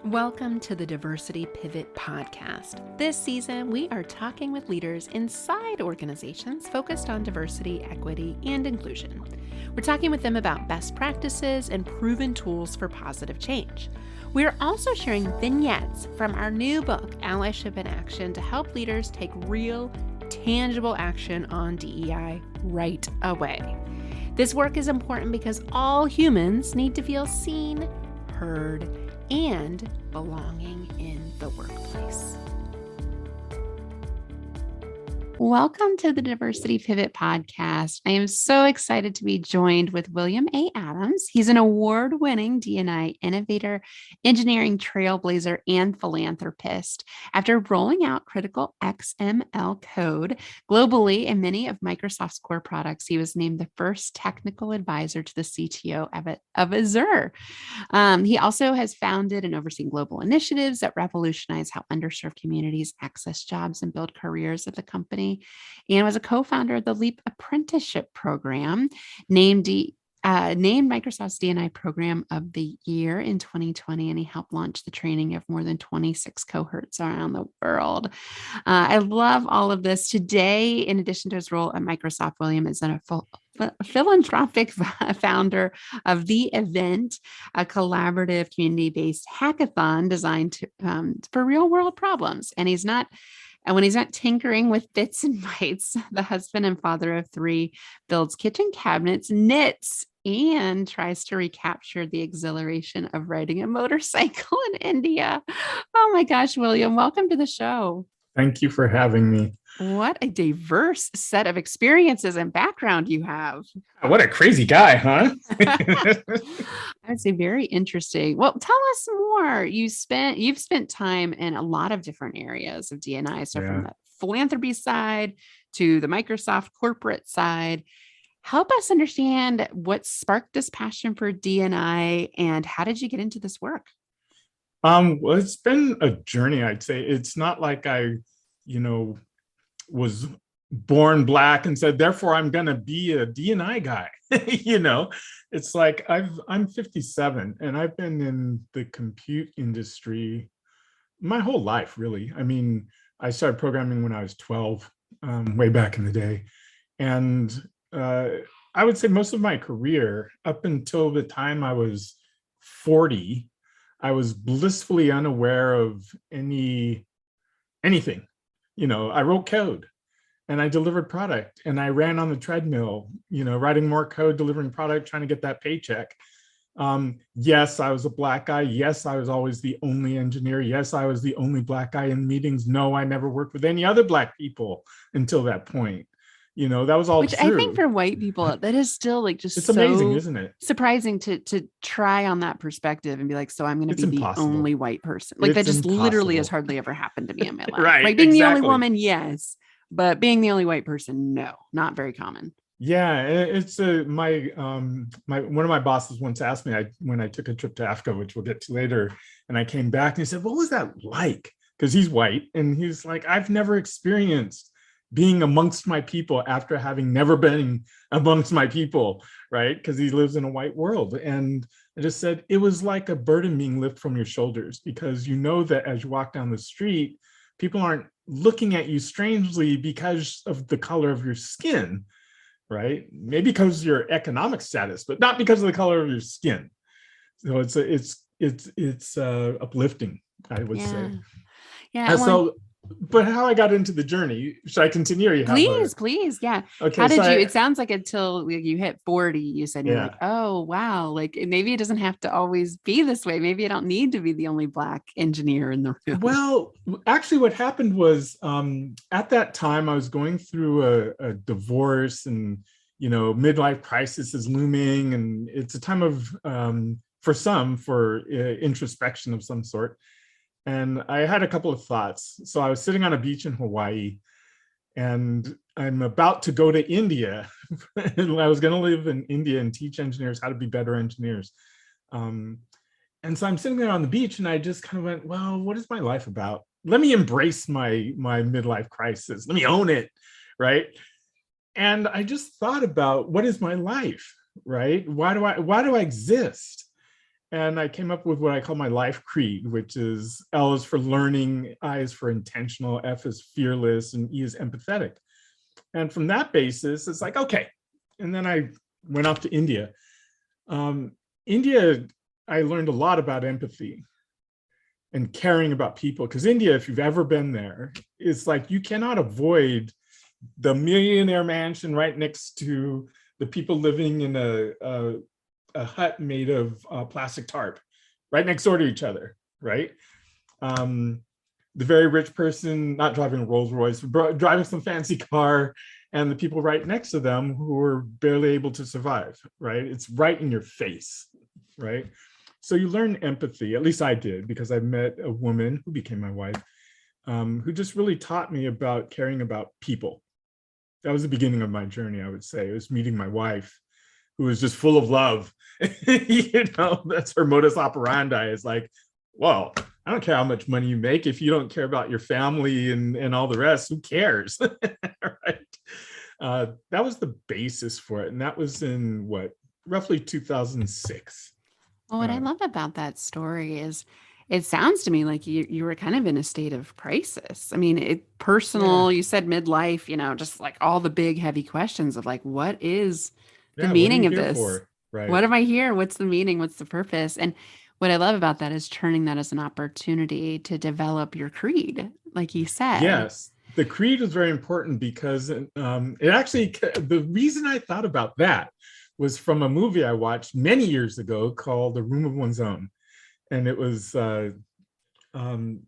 Welcome to the Diversity Pivot Podcast. This season, we are talking with leaders inside organizations focused on diversity, equity, and inclusion. We're talking with them about best practices and proven tools for positive change. We are also sharing vignettes from our new book, Allyship in Action, to help leaders take real, tangible action on DEI right away. This work is important because all humans need to feel seen, heard, and belonging in the workplace. Welcome to the Diversity Pivot Podcast. I am so excited to be joined with William A. Adams. He's an award-winning D&I innovator, engineering trailblazer, and philanthropist. After rolling out critical XML code globally in many of Microsoft's core products, he was named the first technical advisor to the CTO of Azure. He also has founded and overseen global initiatives that revolutionize how underserved communities access jobs and build careers at the company, and was a co-founder of the LEAP apprenticeship program, named Microsoft's D&I Program of the Year in 2020, and he helped launch the training of more than 26 cohorts around the world. I love all of this. Today, in addition to his role at Microsoft, William is a philanthropic founder of The Event, a collaborative community-based hackathon designed for real-world problems. And when he's not tinkering with bits and bytes, the husband and father of three builds kitchen cabinets, knits, and tries to recapture the exhilaration of riding a motorcycle in India. Oh my gosh, William, welcome to the show. Thank you for having me. What a diverse set of experiences and background you have. What a crazy guy, huh? I'd say very interesting. Well, tell us more. You've spent time in a lot of different areas of D&I. So from the philanthropy side to the Microsoft corporate side. Help us understand what sparked this passion for D&I and how did you get into this work? Well, it's been a journey, I'd say. It's not like I, was born Black and said, therefore I'm going to be a D&I guy. It's like I'm 57 and I've been in the compute industry my whole life, really. I mean, I started programming when I was 12, way back in the day. And I would say most of my career, up until the time I was 40, I was blissfully unaware of anything. I wrote code and I delivered product and I ran on the treadmill, writing more code, delivering product, trying to get that paycheck. Yes, I was a Black guy. Yes, I was always the only engineer. Yes, I was the only Black guy in meetings. No, I never worked with any other Black people until that point. That was all Which true. I think for white people, that is still it's so amazing, isn't it? Surprising to try on that perspective and be like, so I'm going to be impossible. The only white person. Like that just literally has hardly ever happened to me in my life. Right. Like being the only woman, yes. But being the only white person, no, not very common. Yeah, it's one of my bosses once asked me when I took a trip to Africa, which we'll get to later, and I came back and he said, what was that like? Because he's white and he's like, I've never experienced being amongst my people after having never been amongst my people, right? Because he lives in a white world. And I just said, it was like a burden being lifted from your shoulders, because you know that as you walk down the street, people aren't looking at you strangely because of the color of your skin, right? Maybe because of your economic status, but not because of the color of your skin. So it's uplifting, I would say. Yeah. But how I got into the journey, should I continue? Or Please. Yeah. Okay. How did you, it sounds like until you hit 40, you said, you're yeah. like, oh, wow. Like maybe it doesn't have to always be this way. Maybe I don't need to be the only Black engineer in the room. Well, actually what happened was at that time I was going through a divorce and, midlife crisis is looming. And it's a time of, for introspection of some sort. And I had a couple of thoughts. So I was sitting on a beach in Hawaii and I'm about to go to India. And I was going to live in India and teach engineers how to be better engineers. And so I'm sitting there on the beach and I just kind of went, well, what is my life about? Let me embrace my midlife crisis. Let me own it, right? And I just thought about, what is my life, right? Why do I exist? And I came up with what I call my life creed, which is L is for learning, I is for intentional, F is fearless, and E is empathetic. And from that basis, it's like, okay. And then I went off to India. Um, India, I learned a lot about empathy and caring about people. Because India, if you've ever been there, it's like you cannot avoid the millionaire mansion right next to the people living in a hut made of plastic tarp, right next door to each other, right? The very rich person not driving a Rolls Royce, driving some fancy car, and the people right next to them who are barely able to survive, right? It's right in your face, right? So you learn empathy, at least I did, because I met a woman who became my wife, who just really taught me about caring about people. That was the beginning of my journey, I would say. It was meeting my wife, who was just full of love. That's her modus operandi, is like, well, I don't care how much money you make. If you don't care about your family and all the rest, who cares? Right? That was the basis for it. And that was in roughly 2006. Well, what I love about that story is it sounds to me like you were kind of in a state of crisis. I mean, Yeah. personal, you said midlife, just like all the big heavy questions of like, what is the Yeah. What are meaning you of here this? for? Right. What am I here? What's the meaning? What's the purpose? And what I love about that is turning that as an opportunity to develop your creed, like you said. Yes. The creed is very important because it actually, the reason I thought about that was from a movie I watched many years ago called A Room of One's Own. And it was um,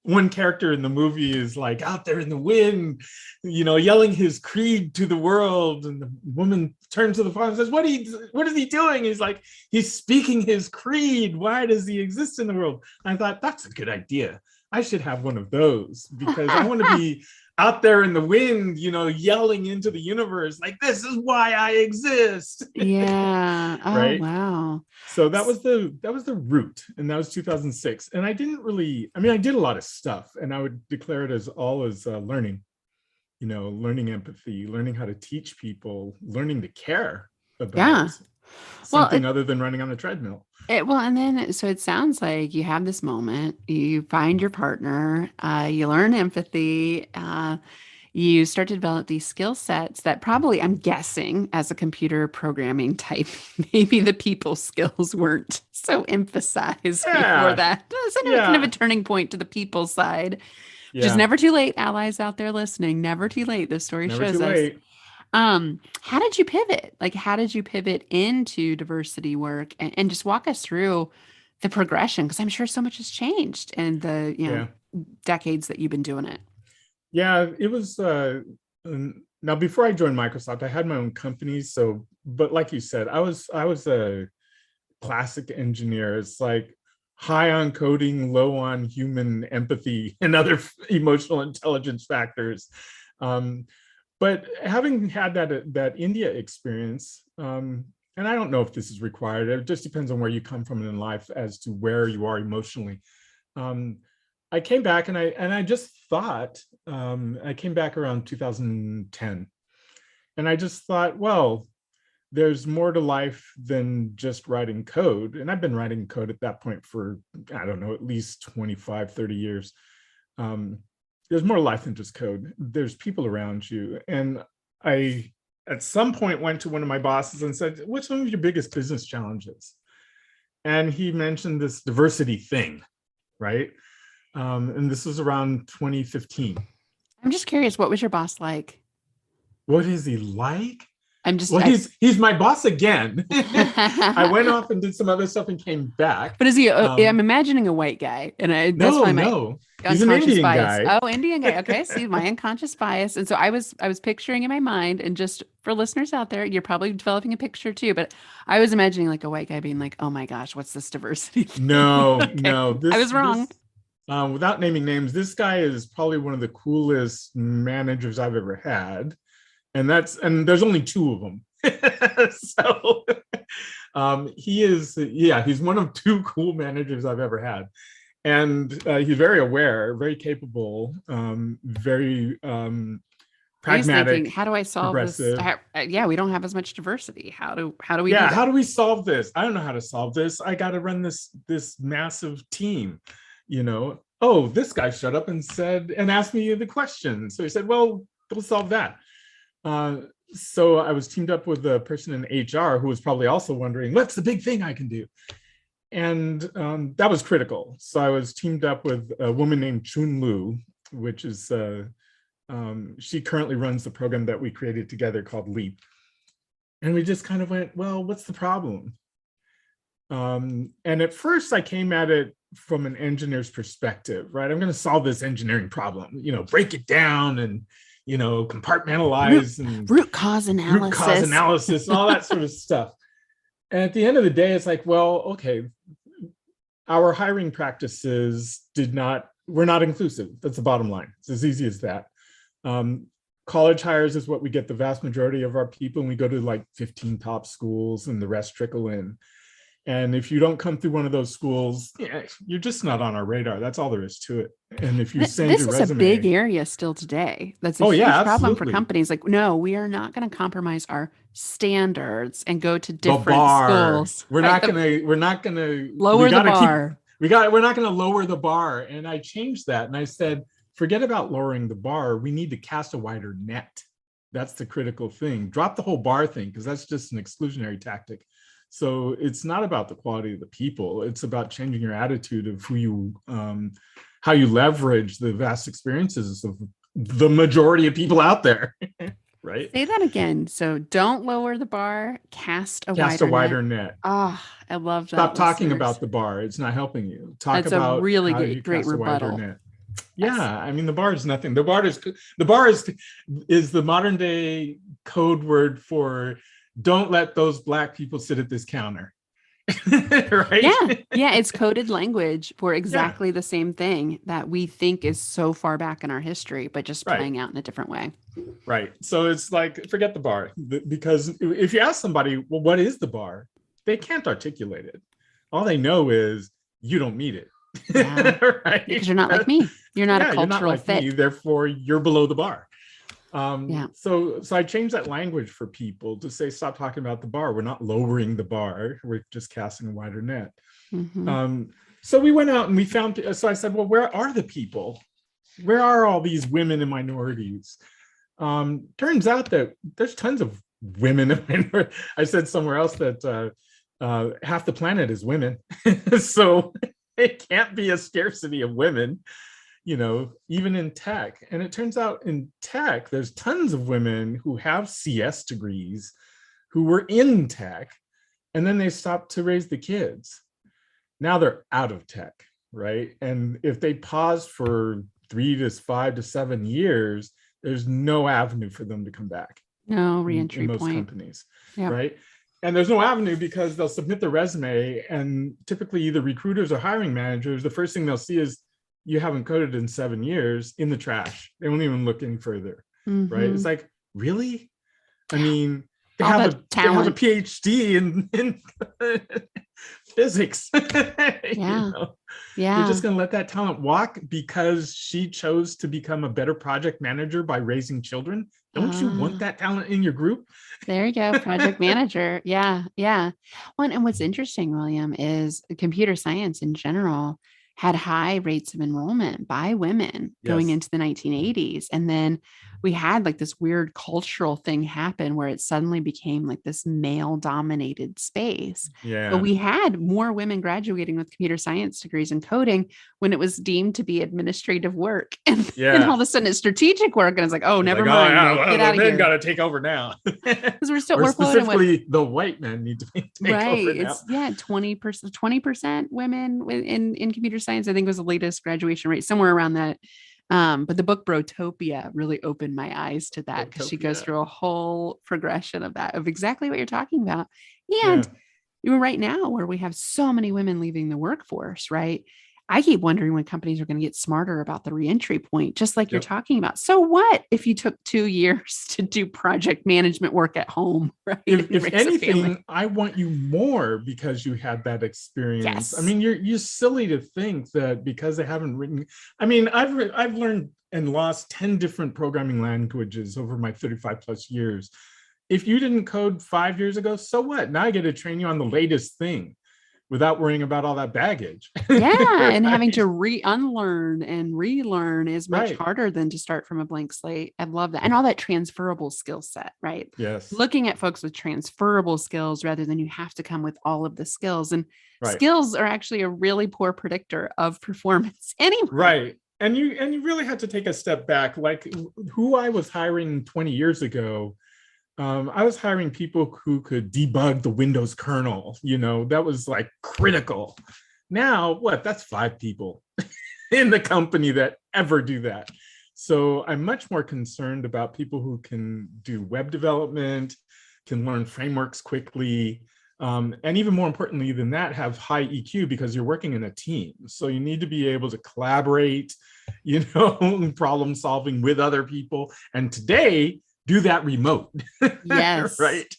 one character in the movie is like out there in the wind, yelling his creed to the world. And the woman turns to the father and says, what is he doing? He's like, he's speaking his creed. Why does he exist in the world? And I thought, that's a good idea. I should have one of those because I want to be out there in the wind, yelling into the universe, like, this is why I exist. Yeah. Oh, Right. wow. So that was the root, and that was 2006. And I didn't really, I mean, I did a lot of stuff, and I would declare it as all as learning, learning empathy, learning how to teach people, learning to care Yeah. about Well, something other than running on the treadmill. and then so it sounds like you have this moment, you find your partner, you learn empathy, you start to develop these skill sets that probably, I'm guessing, as a computer programming type, maybe the people skills weren't so emphasized before Yeah, that. So kind of a yeah, turning point to the people side, which is yeah. never too late, allies out there listening, never too late. This story Never too shows us. late. How did you pivot? Like, how did you pivot into diversity work and just walk us through the progression? Because I'm sure so much has changed in the, Yeah, decades that you've been doing it. yeah. It was. Now, before I joined Microsoft, I had my own company. So, but like you said, I was a classic engineer. It's like high on coding, low on human empathy and other emotional intelligence factors. Um, but having had that India experience, and I don't know if this is required. It just depends on where you come from in life as to where you are emotionally. Um, I came back and I just thought I came back around 2010, and I just thought, well, there's more to life than just writing code. And I've been writing code at that point for, I don't know, at least 25, 30 years. Um, there's more to life than just code. There's people around you. And I, at some point, went to one of my bosses and said, what's one of your biggest business challenges? And he mentioned this diversity thing, right? And this was around 2015. I'm just curious, what was your boss like? What is he like? I'm just, Well, he's my boss again. I went but off and did some other stuff and came back. is he, I'm imagining a white guy, and that's No, why my no, he's an unconscious Indian bias. guy. Oh, Indian guy. Okay, see my unconscious bias. And so I was picturing in my mind, and just for listeners out there, you're probably developing a picture too, but I was imagining like a white guy being like, "Oh my gosh, what's this diversity thing?" No, Okay, no, I this was wrong. this without naming names, this guy is probably one of the coolest managers I've ever had, and there's only two of them. So he is, yeah, he's one of two cool managers I've ever had. And he's very aware, very capable, very He's thinking, pragmatic, how do I solve this? progressive. Yeah, we don't have as much diversity. How do we do Yeah, that? how do we solve this? I don't know how to solve this. I got to run this massive team, you know. Oh, this guy shut up and said and asked me the question. So he said, well, we'll solve that. Uh, so I was teamed up with a person in HR who was probably also wondering, what's the big thing I can do? And that was critical. So I was teamed up with a woman named Chun Lu, which is, she currently runs the program that we created together called LEAP. And we just kind of went, well, what's the problem? And at first I came at it from an engineer's perspective, right? I'm going to solve this engineering problem, you know, break it down and, you know, compartmentalize and root cause analysis, all that sort of stuff. And at the end of the day, it's like, well, okay, our hiring practices were not inclusive. That's the bottom line. It's as easy as that. College hires is what we get the vast majority of our people, and we go to like 15 top schools and the rest trickle in. And if you don't come through one of those schools, yeah, you're just not on our radar. That's all there is to it. And if you send your resume, this is a big area still today. That's a huge problem for companies. Like, no, we are not going to compromise our standards and go to different schools. We're not going to lower the bar. We're not going to lower the bar. And I changed that. And I said, forget about lowering the bar. We need to cast a wider net. That's the critical thing. Drop the whole bar thing, because that's just an exclusionary tactic. So it's not about the quality of the people. It's about changing your attitude of who you, how you leverage the vast experiences of the majority of people out there. Right? Say that again. So don't lower the bar, cast a wider net. Oh, I love that. Stop talking about the bar. It's not helping you. Talk about a really great rebuttal. Yeah, I mean, the bar is nothing. The bar is the modern day code word for don't let those Black people sit at this counter. Right? Yeah, it's coded language for exactly the same thing that we think is so far back in our history, but just playing out in a different way. Right. So it's like, forget the bar, because if you ask somebody, well, what is the bar? They can't articulate it. All they know is you don't meet it. Yeah. Right? Because you're not like me. You're not a cultural fit. Me, therefore, you're below the bar. So I changed that language for people to say, stop talking about the bar. We're not lowering the bar. We're just casting a wider net. Mm-hmm. So we went out and we found, so I said, well, where are the people? Where are all these women and minorities? Turns out that there's tons of women and minorities. I said somewhere else that half the planet is women. So it can't be a scarcity of women, you know, even in tech. And it turns out in tech, there's tons of women who have CS degrees who were in tech, and then they stopped to raise the kids. Now they're out of tech, right? And if they pause for 3 to 5 to 7 years, there's no avenue for them to come back. No reentry in most point. Companies, right? And there's no avenue because they'll submit their resume, and typically either recruiters or hiring managers, the first thing they'll see is you haven't coded in 7 years, in the trash. They won't even look any further, right? It's like, really? I mean, they have a PhD in physics. You know? You're just going to let that talent walk because she chose to become a better project manager by raising children? Don't you want that talent in your group? There you go, project manager. Yeah. Well, and what's interesting, William, is computer science in general had high rates of enrollment by women going into the 1980s. And then we had like this weird cultural thing happen where it suddenly became like this male dominated space. But we had more women graduating with computer science degrees in coding when it was deemed to be administrative work. And then all of a sudden it's strategic work. And it's like, oh, never mind. Get out of here. Got to take over now. Because we're specifically the white men need to take over now. It's 20% women in computer science, I think, was the latest graduation rate, somewhere around that. But the book Brotopia really opened my eyes to that, because she goes through a whole progression of that, of exactly what you're talking about. And you're right now where we have so many women leaving the workforce, right? I keep wondering when companies are going to get smarter about the reentry point, just like you're talking about. So what if you took 2 years to do project management work at home, right? If anything, I want you more because you had that experience. I mean, you're silly to think that because they haven't written. I mean, I've learned and lost 10 different programming languages over my 35 plus years. If you didn't code 5 years ago, so what? Now I get to train you on the latest thing without worrying about all that baggage. Yeah. And having Right? to unlearn and relearn is much Right. harder than to start from a blank slate. I love that. And all that transferable skill set, right? Yes. Looking at folks with transferable skills rather than you have to come with all of the skills. And Right. skills are actually a really poor predictor of performance anyway. Right. And you really had to take a step back. Like who I was hiring 20 years ago, I was hiring people who could debug the Windows kernel. That was like critical. Now, what? That's 5 people in the company that ever do that. So I'm much more concerned about people who can do web development, can learn frameworks quickly, and even more importantly than that, have high EQ because you're working in a team. So you need to be able to collaborate, problem solving with other people. And today, do that remote, Yes. right?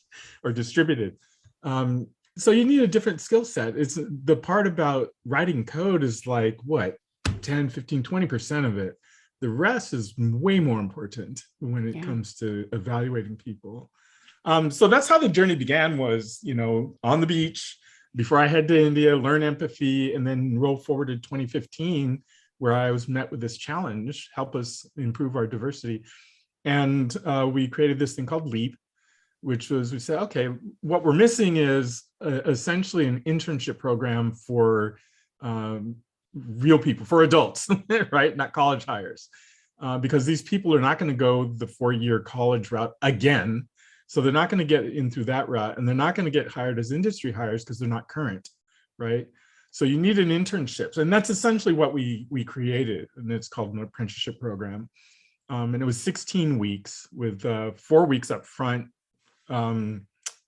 Or distributed. So you need a different skill set. It's the part about writing code is like what, 10, 15, 20% of it. The rest is way more important when it comes to evaluating people. So that's how the journey began was, on the beach before I head to India, learn empathy, and then roll forward to 2015, where I was met with this challenge, help us improve our diversity. And we created this thing called LEAP, which was, we said, okay, what we're missing is essentially an internship program for real people, for adults, right? Not college hires, because these people are not going to go the 4-year college route again. So they're not going to get in through that route, and they're not going to get hired as industry hires because they're not current, right? So you need an internship. And that's essentially what we created, and it's called an apprenticeship program. And it was 16 weeks with 4 weeks up front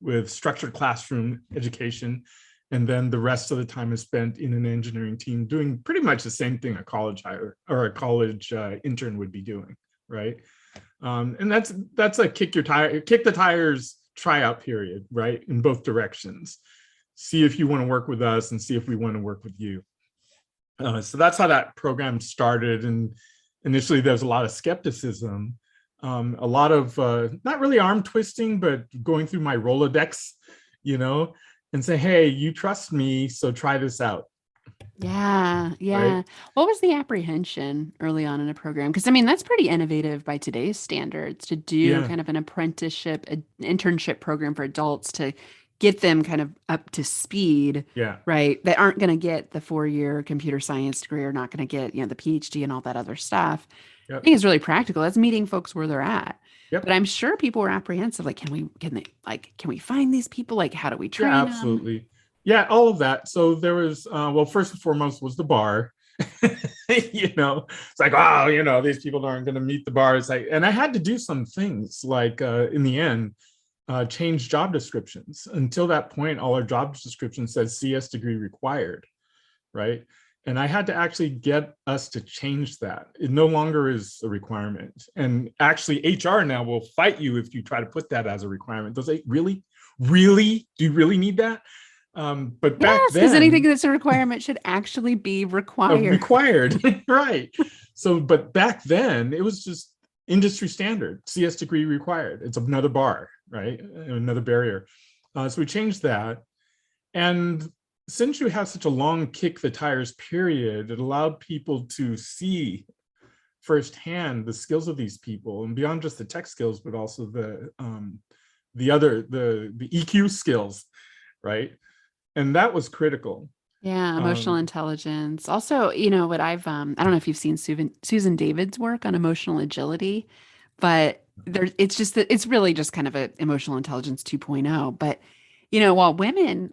with structured classroom education. And then the rest of the time is spent in an engineering team doing pretty much the same thing a college hire or a college intern would be doing, right? And that's a kick the tires tryout period, right? In both directions. See if you want to work with us and see if we want to work with you. So that's how that program started. And initially there was a lot of skepticism, a lot of not really arm twisting, but going through my Rolodex, and say, hey, you trust me, so try this out. Yeah. Right? What was the apprehension early on in a program? Because I mean, that's pretty innovative by today's standards to do Yeah. kind of an apprenticeship, an internship program for adults to get them kind of up to speed, Yeah. right? That aren't going to get the 4-year computer science degree or not going to get, the PhD and all that other stuff. I Yep. think it's really practical. That's meeting folks where they're at. But Yep. I'm sure people were apprehensive. Like, can we find these people? Like, how do we Yeah, train them? absolutely. Yeah, all of that. So there was, well, first and foremost was the bar. It's like, wow, these people aren't going to meet the bar. It's like, and I had to do some things like in the end, change job descriptions. Until that point, all our job descriptions said CS degree required, right? And I had to actually get us to change that. It no longer is a requirement. And actually HR now will fight you if you try to put that as a requirement. They'll say, really? Really? Do you really need that? But back Yes, because anything then, that's a requirement should actually be required. required, right? So, but back then it was just industry standard, CS degree required. It's another bar, right? Another barrier. So we changed that. And since you have such a long kick the tires period, it allowed people to see firsthand the skills of these people, and beyond just the tech skills, but also the EQ skills, right? And that was critical. Yeah, emotional intelligence. Also, what I don't know if you've seen Susan David's work on emotional agility, but it's really just kind of a emotional intelligence 2.0. But, while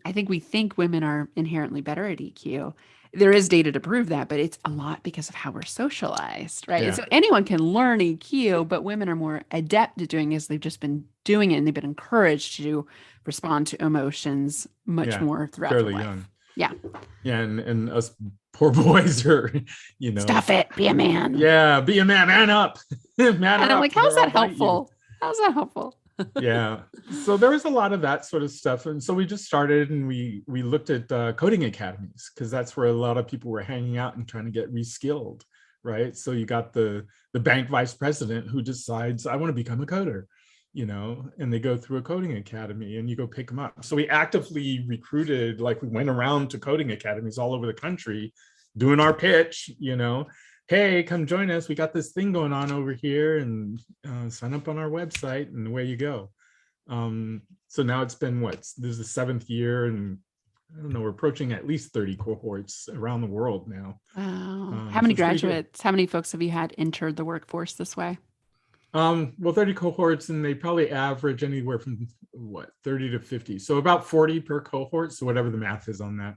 I think we think women are inherently better at EQ. There is data to prove that, but it's a lot because of how we're socialized, right? And Yeah, so anyone can learn EQ, but women are more adept at doing it as they've just been doing it and they've been encouraged to respond to emotions much yeah, more throughout their fairly life. young. Yeah. Yeah, and us poor boys are, Stuff it, be a man. yeah, be a man up, man And I'm up, like, how's or I'll that bite you. helpful? How's that helpful? Yeah, so there was a lot of that sort of stuff, and so we just started and we looked at coding academies, because that's where a lot of people were hanging out and trying to get reskilled, right? So you got the bank vice president who decides, I want to become a coder, and they go through a coding academy and you go pick them up. So we actively recruited, like we went around to coding academies all over the country doing our pitch, hey, come join us. We got this thing going on over here, and sign up on our website, and away you go. So now it's been this is the 7th year, and I don't know, we're approaching at least 30 cohorts around the world now. Wow. How many graduates, how many folks have you had entered the workforce this way? Well, 30 cohorts, and they probably average anywhere from 30 to 50. So about 40 per cohort. So whatever the math is on that.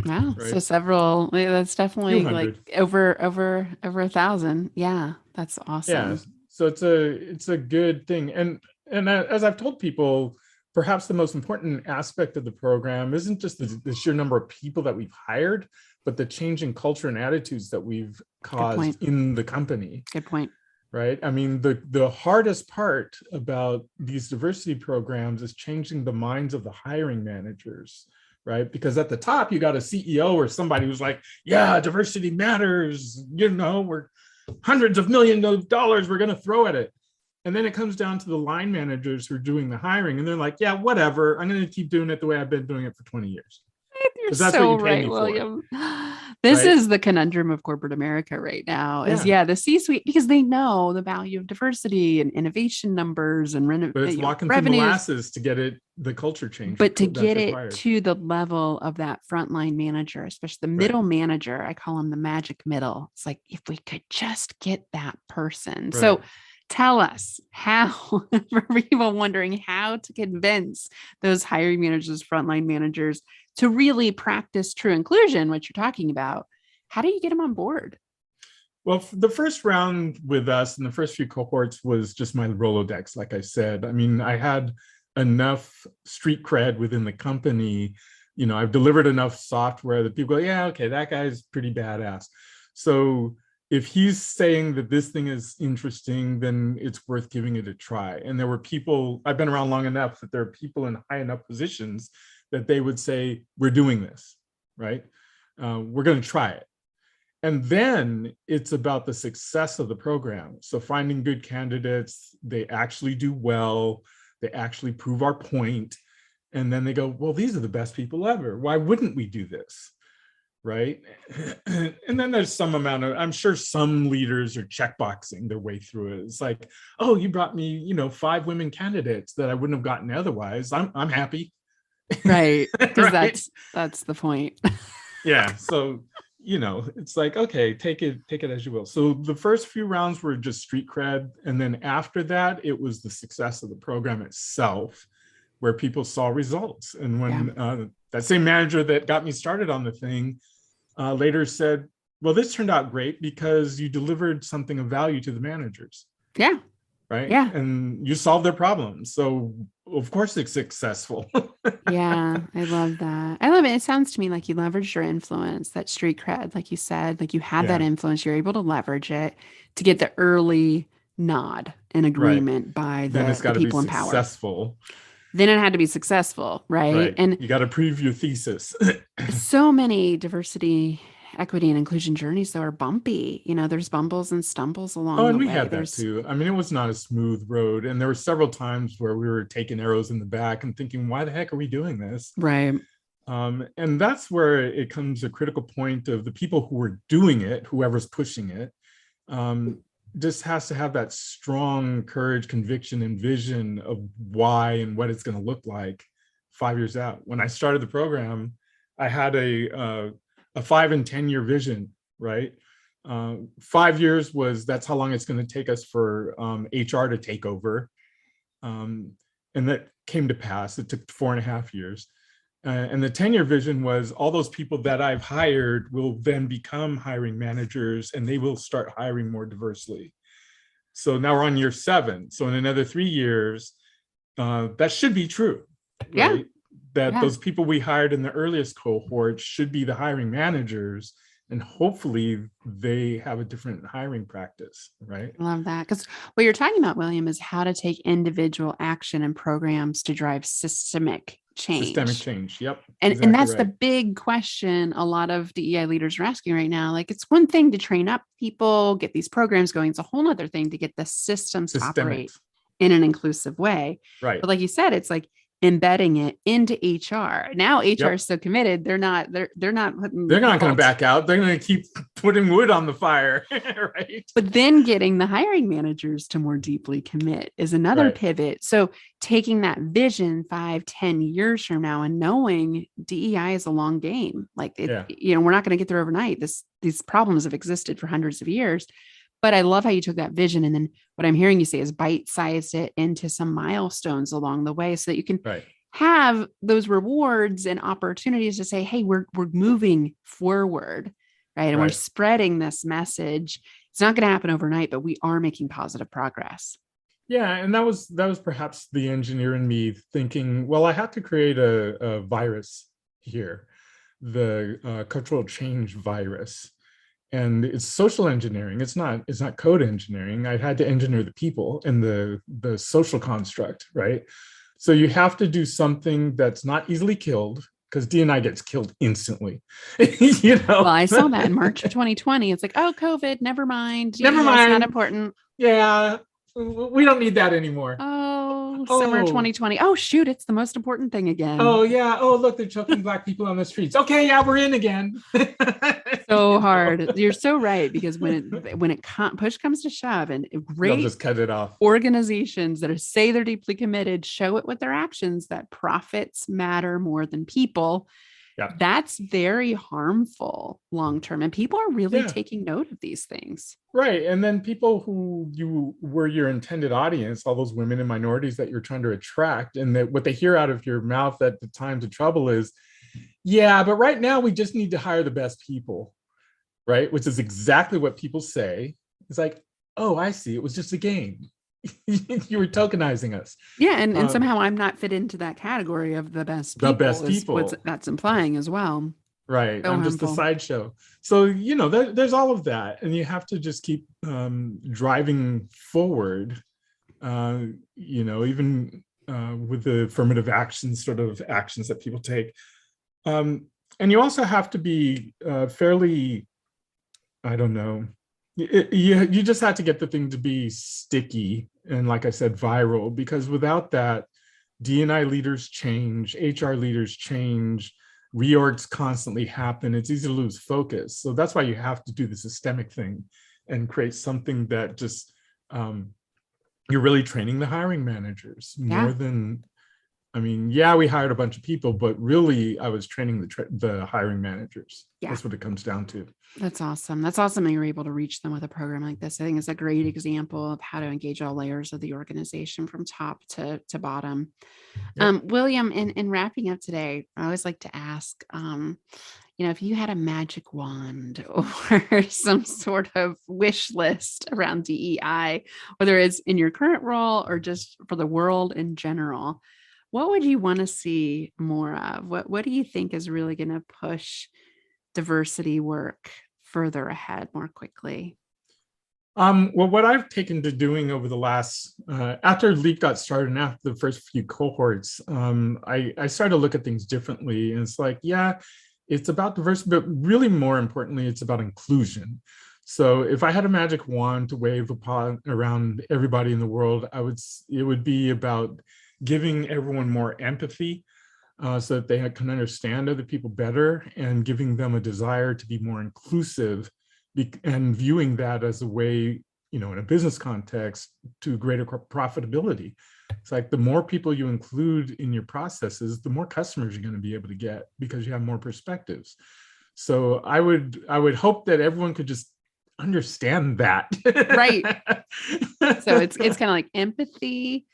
Wow. Right? So several, that's definitely like 200. over 1,000. Yeah. That's awesome. Yeah. So it's a good thing. And as I've told people, perhaps the most important aspect of the program isn't just the sheer number of people that we've hired, but the change in culture and attitudes that we've caused in the company. Good point. Right? I mean, the hardest part about these diversity programs is changing the minds of the hiring managers, right? Because at the top, you got a CEO or somebody who's like, yeah, diversity matters, we're hundreds of millions of dollars we're going to throw at it. And then it comes down to the line managers who are doing the hiring, and they're like, yeah, whatever, I'm going to keep doing it the way I've been doing it for 20 years. You're so right, William. This is the conundrum of corporate America right now, is the C-suite, because they know the value of diversity and innovation numbers and but it's walking through molasses to get it, the culture change. But to get it to the level of that frontline manager, especially the middle manager, I call them the magic middle. It's like, if we could just get that person. Right. So tell us how, for people wondering how to convince those hiring managers, frontline managers, to really practice true inclusion, what you're talking about. How do you get them on board? Well, the first round with us and the first few cohorts was just my Rolodex, like I said. I mean, I had enough street cred within the company. I've delivered enough software that people go, yeah, okay, that guy's pretty badass. So if he's saying that this thing is interesting, then it's worth giving it a try. And there were people, I've been around long enough that there are people in high enough positions that they would say, we're doing this, right? We're going to try it. And then it's about the success of the program. So finding good candidates, they actually do well, they actually prove our point. And then they go, well, these are the best people ever. Why wouldn't we do this? Right? And then there's some amount of, I'm sure some leaders are checkboxing their way through it. It's like, oh, you brought me, 5 women candidates that I wouldn't have gotten otherwise. I'm happy. Right. Because that's the point. Yeah. So, it's like, okay, take it as you will. So the first few rounds were just street cred. And then after that, it was the success of the program itself, where people saw results. And when that same manager that got me started on the thing later said, well, this turned out great because you delivered something of value to the managers. Yeah. Right. Yeah. And you solved their problems. So of course it's successful. Yeah. I love that. I love it. It sounds to me like you leveraged your influence, that street cred, like you said, like you had that influence, you're able to leverage it to get the early nod and agreement by the people in power. Successful. Then it had to be successful, right? And you got to prove your thesis. So many diversity, equity, and inclusion journeys, though, are bumpy. There's bumbles and stumbles along the way. And we had that too. I mean, it was not a smooth road. And there were several times where we were taking arrows in the back and thinking, why the heck are we doing this? Right. And that's where it comes a critical point of the people who are doing it, whoever's pushing it, just has to have that strong courage, conviction, and vision of why and what it's going to look like 5 years out. When I started the program, I had a 5 and 10 year vision, right? 5 years that's how long it's going to take us for HR to take over. And that came to pass. It took 4.5 years. And the 10-year vision was all those people that I've hired will then become hiring managers, and they will start hiring more diversely. So now we're on year 7. So in another 3 years, that should be true. Yeah. Right? That those people we hired in the earliest cohort should be the hiring managers, and hopefully they have a different hiring practice, right? I love that. Because what you're talking about, William, is how to take individual action and programs to drive systemic Systemic change. change. Yep, And exactly that's the right. big question a lot of DEI leaders are asking right now. Like, it's one thing to train up people, get these programs going. It's a whole other thing to get the systems to operate Systemics. in an inclusive way. Right. But like you said, it's like embedding it into HR. Now HR Yep. is so committed, they're not putting They're not going to little back out. They're going to keep putting wood on the fire, right? But then getting the hiring managers to more deeply commit is another Right. pivot. So taking that vision 5-10 years from now and knowing DEI is a long game. Like Yeah. we're not going to get there overnight. These problems have existed for hundreds of years. But I love how you took that vision. And then what I'm hearing you say is bite-sized it into some milestones along the way so that you can Right. have those rewards and opportunities to say, hey, we're moving forward. Right. And we're Right. spreading this message. It's not going to happen overnight, but we are making positive progress. Yeah, and that was perhaps the engineer in me thinking, well, I have to create a virus here, the cultural change virus, and it's social engineering. It's not code engineering. I had to engineer the people and the social construct, right? So you have to do something that's not easily killed, because D&I gets killed instantly. Well, I saw that in March of 2020. It's like, oh, COVID, never mind. Never DEI is not mind. important. Yeah, we don't need that anymore. Oh, summer 2020. Oh, shoot, it's the most important thing again. Oh, yeah. Oh, look, they're choking Black people on the streets. Okay, yeah, we're in again. So hard. You're so right, because push comes to shove, and They'll great just cut it off. organizations that say they're deeply committed show it with their actions that profits matter more than people. Yeah. That's very harmful long term, and people are really taking note of these things. Right. And then people who you were your intended audience, all those women and minorities that you're trying to attract, and that what they hear out of your mouth at the times of trouble is, yeah, but right now we just need to hire the best people, right? Which is exactly what people say. It's like, oh, I see. It was just a game. You were tokenizing us. Yeah, and somehow I'm not fit into that category of the best people. The best people. What that's implying as well. Right. So I'm just a sideshow. So, there's all of that. And you have to just keep driving forward, even with the affirmative actions, sort of actions that people take. And you also have to be fairly, I don't know, you just have to get the thing to be sticky and, like I said, viral, because without that, D&I leaders change, HR leaders change, reorgs constantly happen. It's easy to lose focus. So that's why you have to do the systemic thing and create something that just, you're really training the hiring managers more than, we hired a bunch of people, but really I was training the hiring managers. Yeah. That's what it comes down to. That's awesome. That's awesome that you're able to reach them with a program like this. I think it's a great example of how to engage all layers of the organization from top to bottom. Yep. William, in wrapping up today, I always like to ask, if you had a magic wand or some sort of wish list around DEI, whether it's in your current role or just for the world in general, what would you want to see more of? What do you think is really going to push diversity work further ahead more quickly? Well, what I've taken to doing over the last, after LEAP got started and after the first few cohorts, I started to look at things differently. And it's like, yeah, it's about diversity, but really more importantly, it's about inclusion. So if I had a magic wand to wave upon around everybody in the world, it would be about giving everyone more empathy, so that they can understand other people better, and giving them a desire to be more inclusive, and viewing that as a way, in a business context, to greater profitability. It's like the more people you include in your processes, the more customers you're going to be able to get, because you have more perspectives. So I would hope that everyone could just understand that. Right. So it's kind of like empathy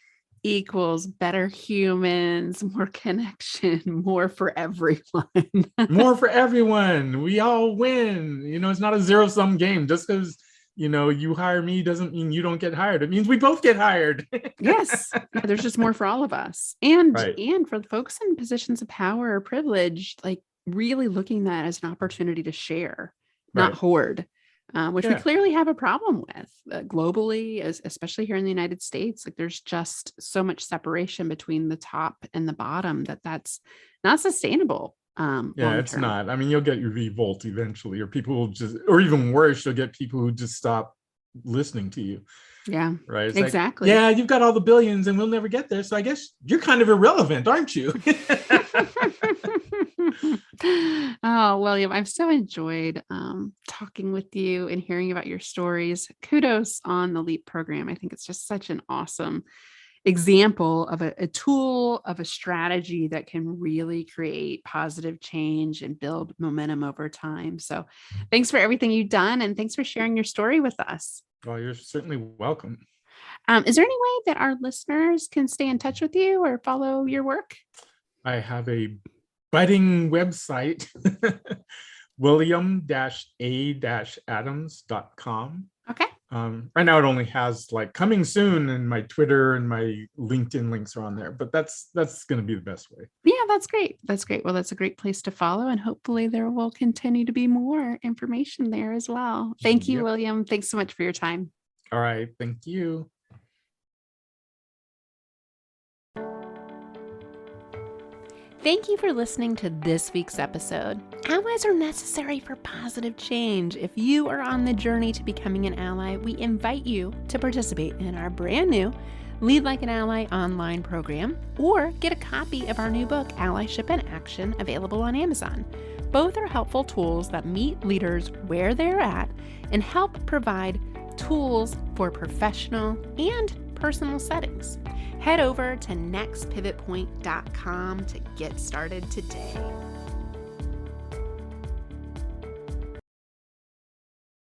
equals better humans, more connection, more for everyone. More for everyone. We all win. It's not a zero-sum game. Just because, you hire me doesn't mean you don't get hired. It means we both get hired. Yes. Yeah, there's just more for all of us. And for the folks in positions of power or privilege, like really looking at that as an opportunity to share not Right. hoard, which we Yeah. clearly have a problem with globally, especially here in the United States. Like there's just so much separation between the top and the bottom that's not sustainable Yeah, long it's term. not. I mean, you'll get your revolt eventually, or people will just, or even worse, you'll get people who just stop listening to you. Yeah, Right. It's like, exactly. yeah, you've got all the billions and we'll never get there. So I guess you're kind of irrelevant, aren't you? Oh, William, I've so enjoyed talking with you and hearing about your stories. Kudos on the LEAP program. I think it's just such an awesome example of a tool, of a strategy that can really create positive change and build momentum over time. So thanks for everything you've done. And thanks for sharing your story with us. Well, you're certainly welcome. Is there any way that our listeners can stay in touch with you or follow your work? I have a budding website, william-a-adams.com. Okay. Right now it only has like coming soon, and my Twitter and my LinkedIn links are on there, but that's going to be the best way. Yeah, that's great. That's great. Well, that's a great place to follow. And hopefully there will continue to be more information there as well. Thank you, Yep. William. Thanks so much for your time. All right. Thank you. Thank you for listening to this week's episode. Allies are necessary for positive change. If you are on the journey to becoming an ally, we invite you to participate in our brand new Lead Like an Ally online program, or get a copy of our new book, Allyship in Action, available on Amazon. Both are helpful tools that meet leaders where they're at and help provide tools for professional and personal settings. Head over to nextpivotpoint.com to get started today.